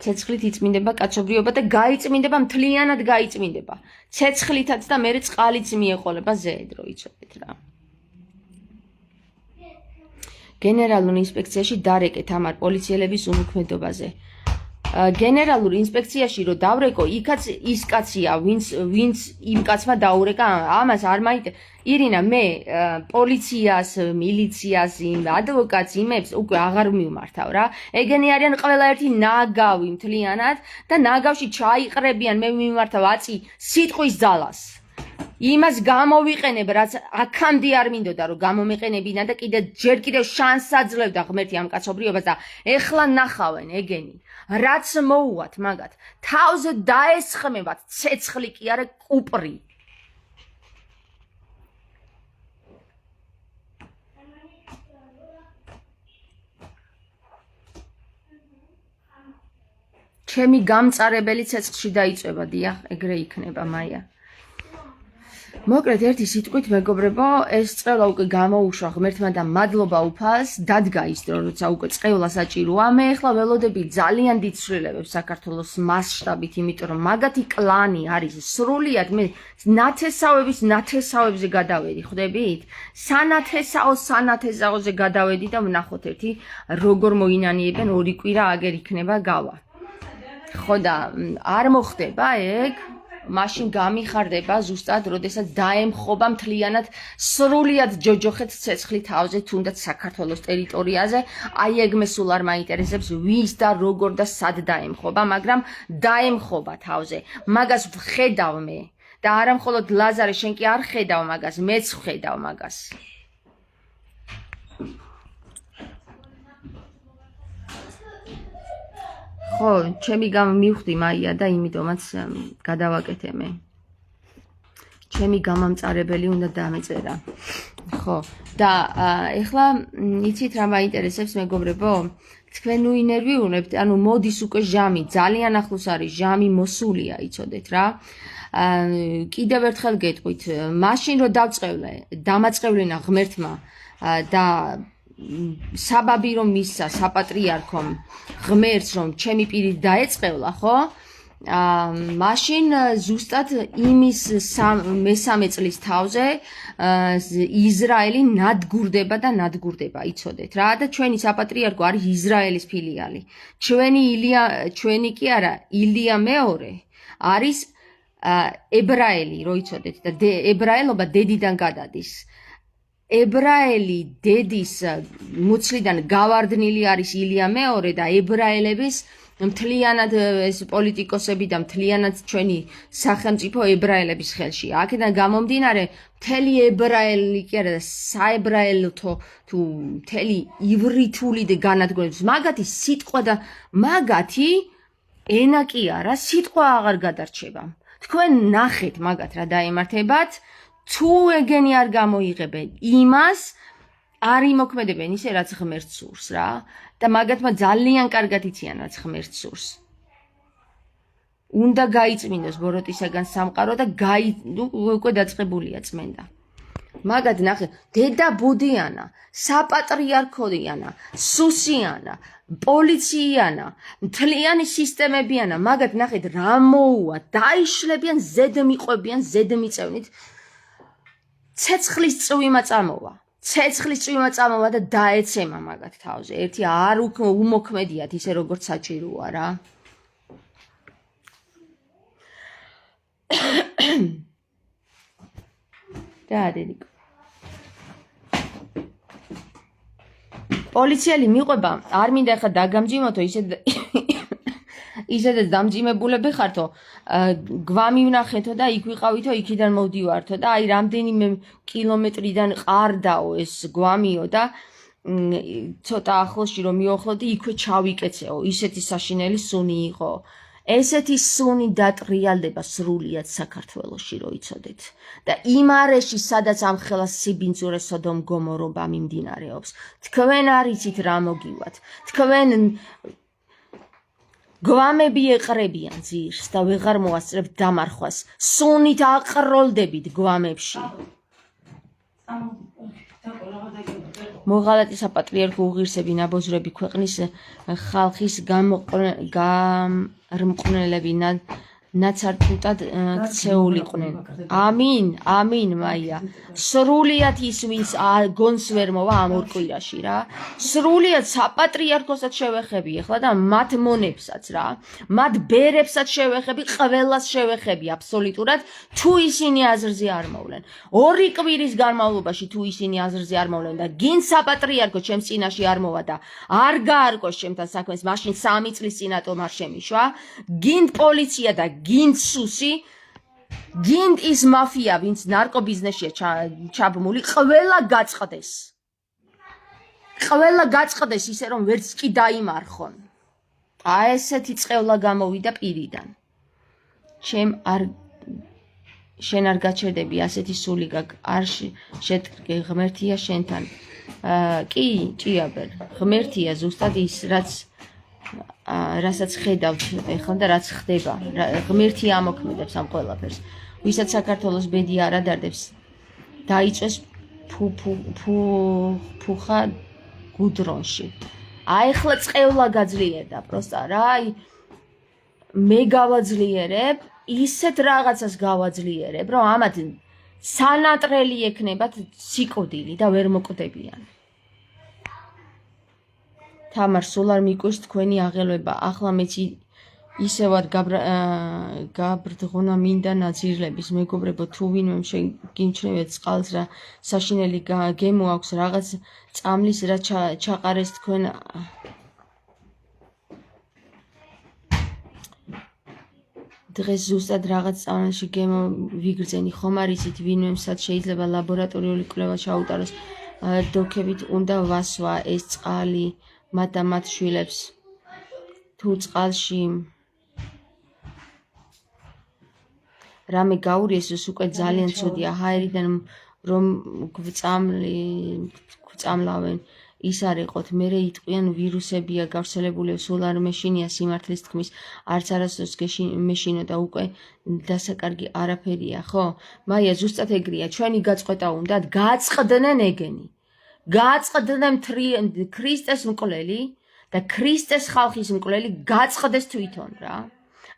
ცეცხლით იწმინდება კაცობრიობა და გაიწმინდება, მთლიანად გაიწმინდება. ცეცხლითაც და მერე წყალიც მიეყოლება ზედ, რო იცოდეთ რა. გენერალურ ინსპექციაში დარეკე თამარ პოლიციელების უმოქმედობაზე. გენერალურ ინსპექციაში რო დავრეკო, იქაც ის კაცია, ვინც იმ კაცმა დაურეკა, ამას არ მაინტერესებს. ირინა, მე პოლიციას, მილიციას, ადვოკატს, იმებს უკვე აღარ მივმართავ რა. ეგენი არიან ყველა ერთი ნაგავი მთლიანად და ნაგავში ჩაიყრებიან, მე მივმართავ აწი სიტყვის ძალას. იმას გამოვიყენებ, რაც აქამდე არ მინდოდა რომ გამომეყენებინა და ჯერ კიდევ შანსს აძლევდა ღმერთი ამ კაცობრიობას და ეხლა ნახავენ ეგენი. რაც მოუვათ მაგათ თავზე დაესხმებათ ცეცხლი კი არა კუპრი ჩემი გამწარებელი ცეცხლში დაიწვება დიახ ეგრე იქნება მაია მოკლედ ერთი სიტყვით მეგობრებო ეს წევა უკვე გამოუშვა ღმერთმა და მადლობა უფალს დადგა ის დრო როცა უკვე წევა საჭიროა მე ახლა ველოდები ძალიან დიდ ცვლილებებს საქართველოს მასშტაბით იმიტომ რომ მაგათი კლანი არის სრულიად მე ნათესავებზე გადავედი ხვდებით სანათესაოზე გადავედი და ვნახოთ ერთი როგორ მოინანიებენ ორი კვირა აგერ იქნება გავა ხო და არ მოხდება ეგ მაშინ გამიხარდება ზუსტად როდესაც დაემხობა მთლიანად სრულიად ჯოჯოხეთ ცეცხლი თავზე თუნდაც საქართველოს ტერიტორიაზე აი ეგ მე სულ არ მაინტერესებს ვის და როგორ და სად დაემხობა მაგრამ დაემხობა თავზე მაგას ვხედავ მე და არა მხოლოდ ლაზარე შენ კი არ ხედავ მაგას მეც ვხედავ მაგას ხო, ჩემი მივხვდი მაია და იმიტომაც გადავაკეთე მე. ჩემი გამამწარებელი უნდა დამეწერა. ხო, და ეხლა იცით რა მაინტერესებს მეგობრებო? თქვენ ნუ ინერვიულებთ, ანუ მოდის უკვე ჟამი, ძალიან ახლოს არის ჟამი მოსულია, იცოდეთ რა. კიდევ ერთხელ გეტყვით, მაშინ რომ დავწყევლე, დამაწყევლინა ღმერთმა და საბაბი რომ მისცა საპატრიარქომ ღმერთს რომ ჩემი პირი დაეწყევლა ხო მაშინ ზუსტად იმის მესამე წლის თავზე ისრაელი ნადგურდება იცოდეთ რა და ჩვენი საპატრიარქო არის ისრაელის ფილიალი ჩვენი კი არა ილია მეორე არის ებრაელი რო იცოდეთ და ებრაელობა დედიდან გადადის ებრაელი დედის მუცლიდან გავარდნილი არის ილია მეორე და ებრაელების მთლიანად ეს პოლიტიკოსები და მთლიანად ჩვენი სახელმწიფო ებრაელების ხელში. აქედან გამომდინარე მთელი ებრაელი კი არა საებრაელო თუ მთელი ივრითული განადგურების მაგათი სიტყვა და მაგათი ენა კი არა სიტყვა აღარ გადარჩება. თქვენ ნახეთ მაგათ რა დაემართებათ თუ ეგენი არ გამოიღებენ იმას არ იმოქმედებენ ისე რაც ღმერთს სურს რა და მაგათმა ძალიან კარგად იციან რაც ღმერთს სურს უნდა გაიწმინდოს ბოროტისაგან სამყარო და უკვე დაწყებულია წმენდა მაგათ ნახე დედა ბუდიანა საპატრიარქოიანა სუსიანა პოლიციიანა მთლიანი სისტემებიანა მაგათ ნახეთ რა მოუვა დაიშლებიან ზედმიყვებიან ზედმიწევნით ცეცხლის წვიმა წამოვა და დაეცემა მაგათ თავზე. ერთი არ უმოქმედიათ ისე როგორც საჭიროა რა. და დედიკო. პოლიციელი მიყვება, არ მინდა ახლა დაგამძიმოთო ისედაც დამძიმებულები ხართო გვამი ვნახეთო და იქ ვიყავითო იქიდან მოვდივართო და აი რამდენიმე კილომეტრიდან ყარდაო ეს გვამიო და ცოტა ახლოსში რომ მივახლოდი იქვე ჩავიკეცეო ისეთი საშინელი სუნი იყო ესეთი სუნი დატრიალდება სრულიად საქართველოში რო იცოდეთ და იმ არეში სადაც ამხელა სიბინძურე სოდომ გომორობა მიმდინარეობს თქვენ არ იცით რა მოგივათ თქვენ გვამები ეყრებიან ძირს და ვეღარ მოასწრებთ დამარხვას სუნით აყროლდებით გვამებში მოღალატე საპატრიარქო უღირსები ნაბოზრები ქვეყნის ხალხის გამრმყნელები ნაცარფუტად ქცეულიყვნენ ამინ მაია სრულიად ის ვინც გონს ვერ მოვა ამ ორ კვირაში რა სრულიად საპატრიარქოსაც შევეხები ახლა და მათ მონებსაც რა მათ ბერებსაც შევეხები ყველას შევეხები აბსოლუტურად თუ ისინი აზრზე არ მოვლენ ორი კვირის განმავლობაში თუ ისინი აზრზე არ მოვლენ და გინ საპატრიარქო ჩემს წინაში არ მოვა და არ გაარკვეს ჩემთან საქმეს მაშინ 3 წლის წინატომ არ შემიშვა გინ პოლიცია და გინ სუსი გინ ის მაფია ვინც ნარკობიზნესშია ჩაბმული ყველა გაწყდეს ისე რომ ვერც კი დაიმარხონ აი ესეთი წყევლა გამოვიდა პირიდან. შენ არ გაჩერდები ასეთი სული არ შეტყი ღმერთია შენთან. კი, ჭიაბერ, ღმერთია ზუსტად ის, რასაც ხედავთ ეხლა და რაც ხდება. ღმერთი ამოქმედებს ამ ყველაფერს. ვისაც საქართველოს ბედი არ ადარდებს, დაიწვეს ფუხა გუდრონში. აი ახლა წყევლა გაძლიერდა, პროსტა რა, მე გავაძლიერებ, ისეთ რაღაცას გავაძლიერებ, რომ ამათ სანატრელი ექნებათ სიკვდილი და ვერ მოკვდებიან. თამარ, სულ არ მიკვირს თქვენი აღელვება, ახლა მეც ისევად გაბრდღონა მინდა ნაძირლების, მეგობრებო, თუ ვინმე გიმჩნევეთ წყალს რა საშინელი გემო აქვს, რაღაც წამლის რა ჩაყარეს თქვენ დღეს ზუსტად რაღაც წამლში გემო ვიგრძენი, ხომ არ იცით ვინმემსაც შეიძლება ლაბორატორიული კვლევა ჩაუტაროს, დოქებით უნდა ვასვა ეს წყალი მათ და მათ შვილებს, თუ წყალში რამე გაურიესოს უკვე ძალიან ცუდია, ჰაერიდან რომ გვწამლავენ, ის არ იყოთ, მერე იტყვიან ვირუსებია გავრცელებული, სულ არ მეშინია სიმართლის თქმის, არც არასდროს მეშინო და უკვე დასაკარგი არაფერია, ხო? მაია, ზუსტად ეგრეა, ჩვენი გაწყვეტა უნდათ, გაწყდნენ ეგენი. გაწყდნენ ქრისტეს მკვლელი და ქრისტეს ხალხის მკვლელი გაწყდეს თვითონ რა.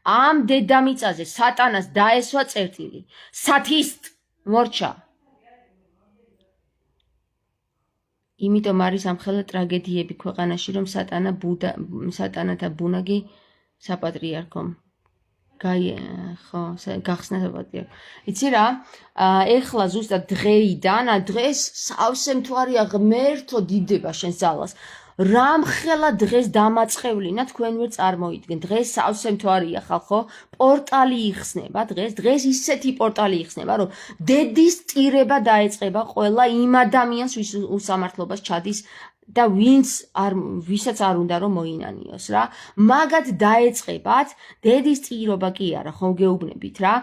ამ დედამიწაზე სატანას დაესვა წერტილი. სათისტ მორჩა. იმიტომ არის ამხელა ტრაგედიები ქვეყანაში, რომ სატანა და ბუნაგი საპატრიარქომ გახსნა საპატრიარქო. იცი რა, ეხლა ზუსტად დღეიდან, დღეს სავსე მთვარია ღმერთო დიდება შენს ძალას. რამხელა დღეს დამაწყევლინა თქვენ ვერ წარმოიდგენ. დღეს სავსე მთვარია ხალხო, პორტალი იხსნება დღეს ისეთი პორტალი იხსნება, რომ დედის ტირება დაეწყება ყველა იმ ადამიანს, ვის უსამართლობას ჩადის და ვისაც არ უნდა რომ მოინანიოს რა. მაგათ დაეწყებათ, დედის ტირობა კი არა, ხომ გეუბნებით რა.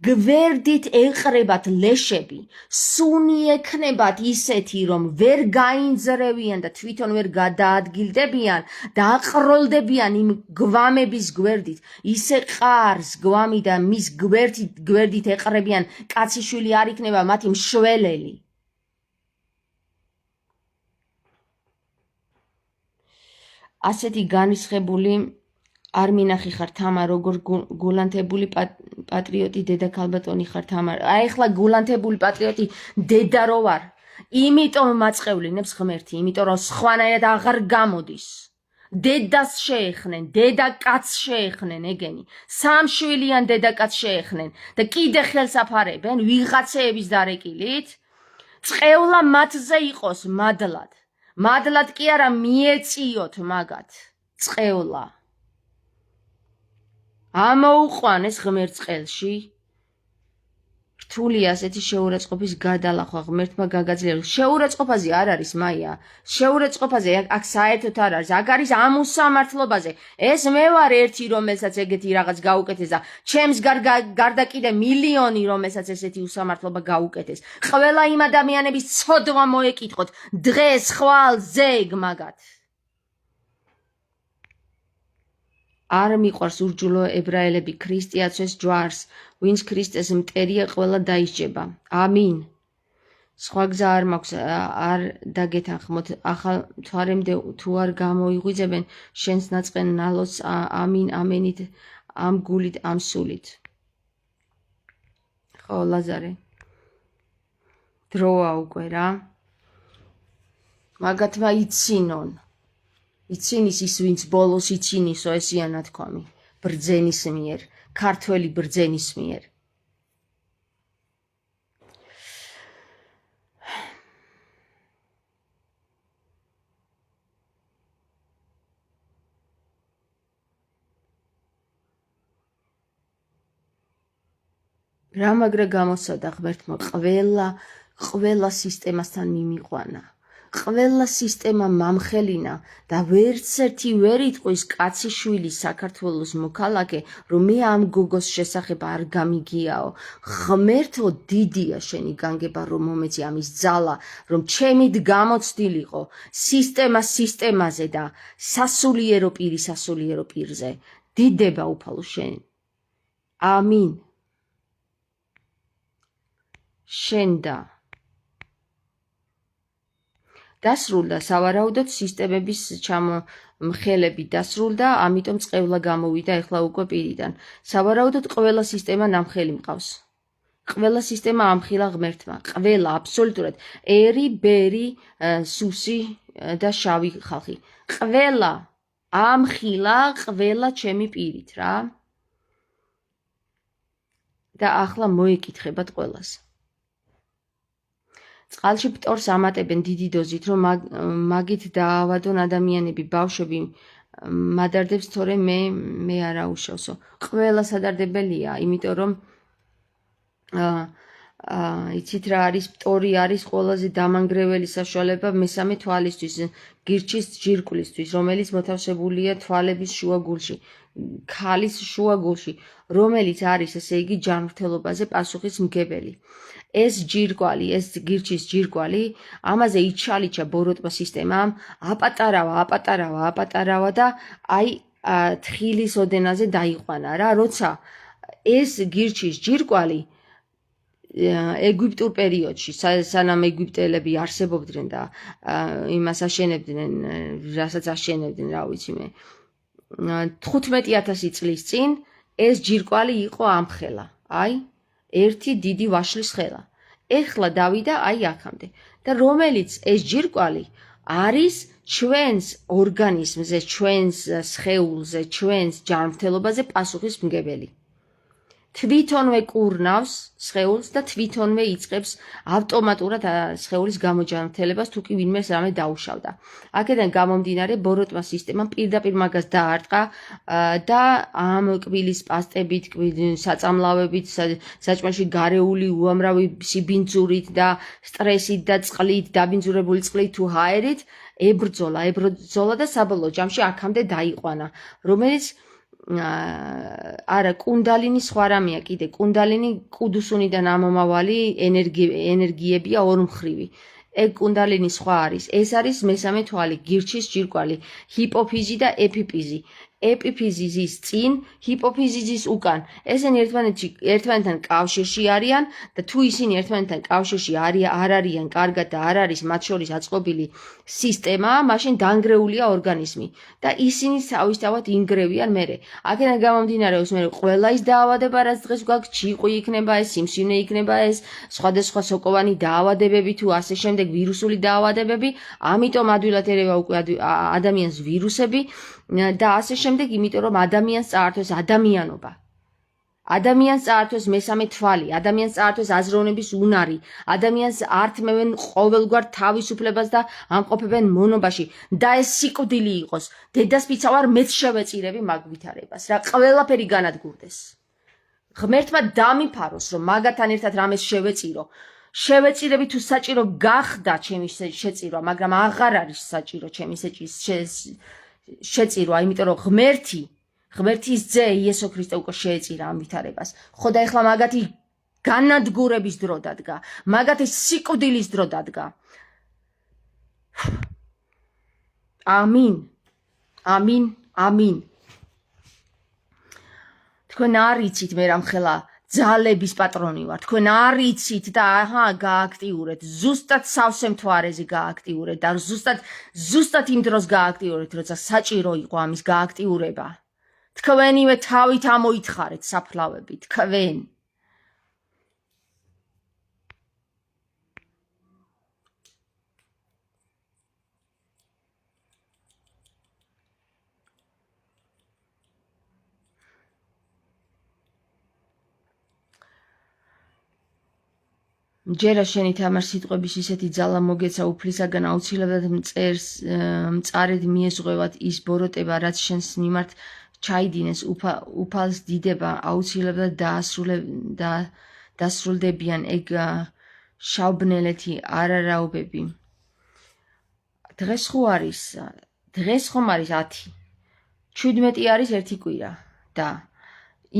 გვერდით ეყრებათ ლეშები, სუნი ექნებათ ისეთი, რომ ვერ გაინძრევიან და თვითონ ვერ გადაადგილდებიან და აყროლდებიან იმ გვამების გვერდით. ისე ყარს გვამი და მის გვერდით ეყრებიან, კაციშვილი არ იქნება მათი მშველელი. ასეთი განრისხებული არ მინახი ხარ თამარ, როგორ გულანთებული პატრიოტი დედა ქალბატონი ხარ თამარ. აი ახლა გულანთებული პატრიოტი დედა რო ვარ, იმიტომ მაწყევლინებს ღმერთი, იმიტომ რომ სხვანაირად აღარ გამოდის. დედას შეეხნენ, დედაკაცს შეეხნენ ეგენი. სამშვილიან დედაკაცს შეეხნენ და კიდე ხელს აფარებენ ვიღაცეების დარეკილით. წყევლა მათზე იყოს მადლად. მადლად კი არა მიეწიოთ მაგათ. წყევლა ამოუყვანეს ღმერთწყელში. რთულია ასეთი შეურაცხყოფის გადალახვა, ღმერთმა გაგაძლიეროს. შეურაცხყოფაზე არ არის მაია. შეურაცხყოფაზე აქ საერთოდ არ არის. აქ არის ამ უსამართლობაზე. ეს მე ვარ ერთი, რომელსაც ეგეთი რაღაც გაუკეთეს და ჩემს გარდა კიდე მილიონი, რომელსაც ესეთი უსამართლობა გაუკეთეს. ყველა იმ ადამიანების ცოდვა მოეკითხოთ. დღეს ხვალ ზეგ მაგათ. არ მიყვარს ურჯულო ებრაელები, ქრისტე აცვეს ჯვარს, ვინც ქრისტეს მტერია ყველა დაისჯება. ამინ. სხვა გზა არ მაქვს, არ დაგეთანხმოთ, ახალ მთვარემდე თუ არ გამოიღვიძებენ შენს ნაწყენ ნალოს, ამინ, ამენით, ამ გულით, ამ სულით. ხო, ლაზარე. დროა უკვე რა. მაგათმა იცინონ. icinis is ვინც ბოლოს იცინისო ესია ნათქვამი ბრძენის მიერ, ქართველი ბრძენის მიერ. რა მაგრა გამოსადა ღმერთმა ყველა სისტემასთან მიმიყვანა. ყველა სისტემა მამხელინა და ვერც ერთი ვერ იტყვის კაცი შვილი საქართველოს მოქალაქე, რომ მე ამ გოგოს შესახებ არ გამიგიაო. ღმერთო დიდია შენი განგება, რომ მომეცი ამის ძალა, რომ ჩემით გამოცდილიყო სისტემა სისტემაზე და სასულიერო პირი სასულიერო პირზე. დიდება უფალო შენ. ამინ. შენ და დასრულდა სავარაუდოდ სისტემების ჩამომხელები დასრულდა, ამიტომ წყევლა გამოვიდა ეხლა უკვე პირიდან. სავარაუდოდ ყველა სისტემა ნამხელი მყავს. ყველა სისტემა ამხილა ღმერთმა. ყველა აბსოლუტურად. ერი, ბერი, სუსი და შავი ხალხი. ყველა ამხილა ყველა ჩემი პირით რა. და ახლა მოეკითხებათ ყველას. წყალში ფტორს ამატებენ დიდი დოზით, რომ მაგით დაავადონ ადამიანები, ბავშვები მადარდებს, თორემ მე არა უშავსო. ყველა სადარდებელია, იმიტომ რომ იცით რა არის, ფტორი არის ყველაზე დამანგრეველი საშუალება მესამე თვალისთვის, გირჩის ჯირკვლისთვის, რომელიც მოთავსებულია თვალების შუაგულში, ქალის შუაგულში, რომელიც არის, ესე იგი, ჯანმრთელობაზე პასუხის მგებელი. ეს ჯირკვალი, ეს გირჩის ჯირკვალი, ამაზე იჩალიჩა ბოროტმა სისტემამ, აპატარავა და აი თხილის ოდენაზე დაიყვანა რა, როცა ეს გირჩის ჯირკვალი ეგვიპტურ პერიოდში, სანამ ეგვიპტელები არსებობდნენ და იმას აშენებდნენ, რასაც აშენებდნენ, რა ვიცი მე, 15,000 წლის წინ ეს ჯირკვალი იყო ამხელა, აი, ერთი დიდი ვაშლის ხელა. ეხლა დავიდა აი აქამდე. და რომელიც ეს ჯირკვალი არის ჩვენს ორგანიზმზე, ჩვენს სხეულზე, ჩვენს ჯანმრთელობაზე პასუხის მგებელი. თვითონვე კურნავს სხეულს და თვითონვე იწყებს ავტომატურად სხეულის გამოჯანმრთელებას, თუ კი ვინმეს რამე დაუშავდა. აქედან გამომდინარე ბოროტმა სისტემამ პირდაპირ მაგას დაარტყა და ამ კბილის პასტებით, საწამლავებით, საჭმელში გარეული უამრავი სიბინძურით და სტრესით და წყლით, დაბინძურებული წყლით თუ ჰაერით ებრძოლა და საბოლოო ჯამში აქამდე დაიყვანა, რომელიც არა, კუნდალინი სხვა რამეა კიდე. კუნდალინი კუდუსუნიდან ამომავალი ენერგიებია ორმხრივი. ეგ კუნდალინი სხვა არის. ეს არის მესამე თვალი, გირჩის ჯირკვალი, ჰიპოფიზი და ეპიფიზი. ეპიფიზის წინ, ჰიპოფიზის უკან. ესენი ერთმანეთთან კავშირში არიან და თუ ისინი ერთმანეთთან კავშირში არ არიან კარგად და არ არის მათ შორის აწყობილი სისტემა, მაშინ დანგრეულია ორგანიზმი და ისინი თავისთავად ინგრევიან მერე. აქედან გამომდინარეობს მერე ყველა ის დაავადება, რაც დღეს გვაქვს, ჩიყვი იქნება ეს, სიმსივნე იქნება ეს, სხვადასხვა სოკოვანი დაავადებები თუ ასე შემდეგ ვირუსული დაავადებები, ამიტომ ადვილად ერევა უკვე ადამიანს ვირუსები და ასე შემდეგ, იმიტომ რომ ადამიანს წაართვეს ადამიანობა. ადამიანს წაართვეს მესამე თვალი, ადამიანს წაართვეს აზროვნების უნარი, ადამიანს ართმევენ ყოველგვარ თავისუფლებას და ამყოფებენ მონობაში და ეს სიკვდილი იყოს. დედასპიცა ვარ, მეც შევეწირები მაგ ვითარებას, რა ყველაფერი განადგურდეს. ღმერთმა დამიფაროს, რომ მაგათთან ერთად რამეს შევეწირო. შევეწირები თუ საჭირო გახდა ჩემი შეწირვა, მაგრამ აღარ არის საჭირო ჩემი შეწირვა, იმიტომ რომ ღმერთის ძე იესო ქრისტე უკვე შეეწირა ამ ვითარებას. ხო და ეხლა მაგათი განადგურების დრო დადგა, მაგათი სიკვდილის დრო დადგა. ამინ. ამინ. ამინ. თქვენ არ იცით მე რამხელა ძალების პატრონი ვარ. თქვენ არ იცით და გააქტიურეთ. ზუსტად სავსე მთვარეზე გააქტიურეთ და ზუსტად იმ დროს გააქტიურეთ, როცა საჭირო იყო ამის გააქტიურება. თქვენივე თავით ამოითხარეთ საფლავები, თქვენ. ჯერა შენი თამარ სიტყვების ისეთი ძალა მოგეცა უფლისაგან აუცილებლად მწარედ მიეზღვევათ ის ბოროტება, რაც შენს მიმართ ჩაიდინეს, უფალს დიდება აუცილებლად დასრულდებიან ეგ შავბნელეთი არარაობები. დღეს ხო არის 10, 17 არის ერთი კვირა და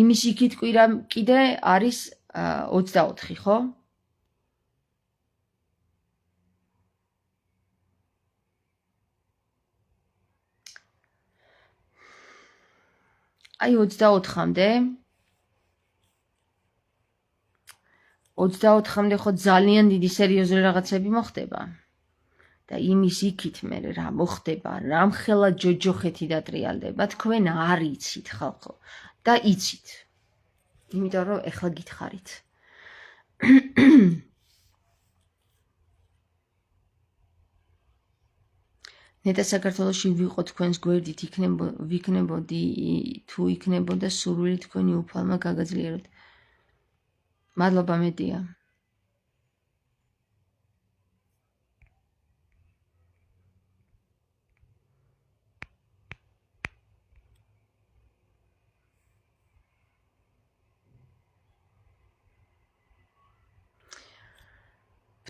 იმის იქით კვირა კიდე არის 24, ხო? აი 24-მდე 24-მდე ხო ძალიან დიდი სერიოზული რაღაცები მოხდება და იმის იქით მე რა მოხდება, რამხელა ჯოჯოხეთი დატრიალდება, თქვენ არ იცით ხალხო და იცით. იმიტომ რომ ეხლა გითხარით. ნეტა საქართველოში ვიყო თქვენს გვერდით ვიქნებოდი თუ იქნებოდა სურვილი თქვენი უფალმა გაგაძლიეროთ. მადლობა მედია.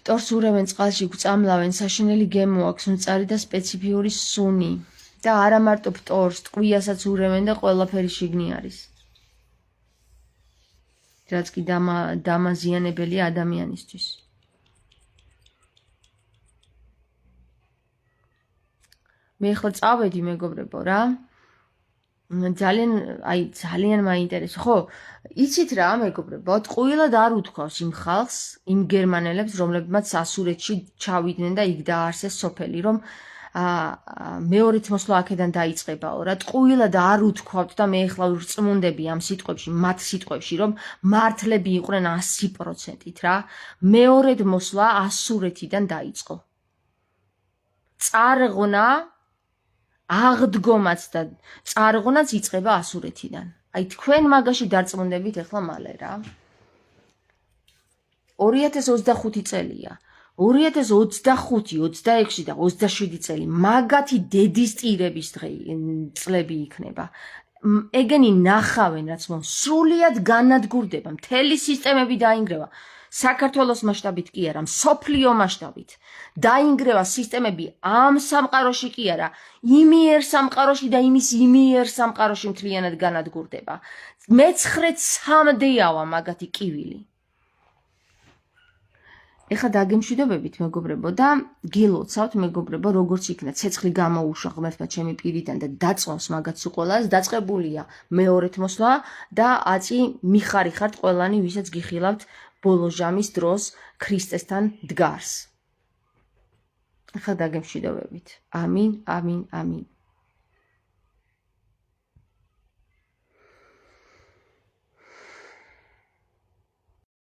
ფტორს ურევენ წყალში, გვწამლავენ, საშინელი გემო აქვს, მწარი და სპეციფიური სუნი. და არა მარტო ფტორს, ტყვიასაც ურევენ და ყველაფერი შიგნი არის. რაც კი დამაზიანებელია ადამიანისთვის. მე ახლა წავედი მეგობრებო რა. ძალიან მაინტერესო. ხო, იცით რა მეგობრებო, ტყუილად არ უთქვავს იმ ხალხს, იმ გერმანელებს, რომლებმაც ასურეთში ჩავიდნენ და იქ დააარსეს სოფელი, რომ მეორეთ მოსვლა აქედან დაიწყებაო რა. ტყუილად არ უთქვავთ და მე ახლა ვწმუნდები ამ სიტყვებში, მათ სიტყვებში, რომ მართლები იყვნენ 100%-ით რა. მეორედ მოსვლა ასურეთიდან დაიწყო. წარღვნა აღდგომაც და წარღვნაც იწყება ასურეთიდან. აი თქვენ მაგაში დარწმუნდებით ახლა მალე რა. 2025 წელია. 2025, 26 და 27 წელი მაგათი დედის ტირების წლები იქნება. ეგენი ნახავენ რაც სრულიად განადგურდება, მთელი სისტემები დაინგრევა. საქართველოს მასშტაბით კი არა, მსოფლიო მასშტაბით. დაინგრევა სისტემები ამ სამყაროში კი არა, იმიერ სამყაროში და იმის იმიერ სამყაროში მთლიანად განადგურდება. მე-9-3-მდეავა მაგათი კივილი. ეხლა დაგემშვიდობებით მეგობრებო და გილოცავთ მეგობრებო, როგორც იქნა ცეცხლი გამოუშვა ღმერთმა ჩემი პირიდან და დაწვავს მაგაც უყოლას, დაწყებულია მეორეთ მოსვლა და აწი მიხარიხართ ყველანი, ვისაც გიხილავთ ბოლო ჟამის დროს ქრისტესთან დგარს. ახლა დაგემშვიდობებით. ამინ, ამინ, ამინ.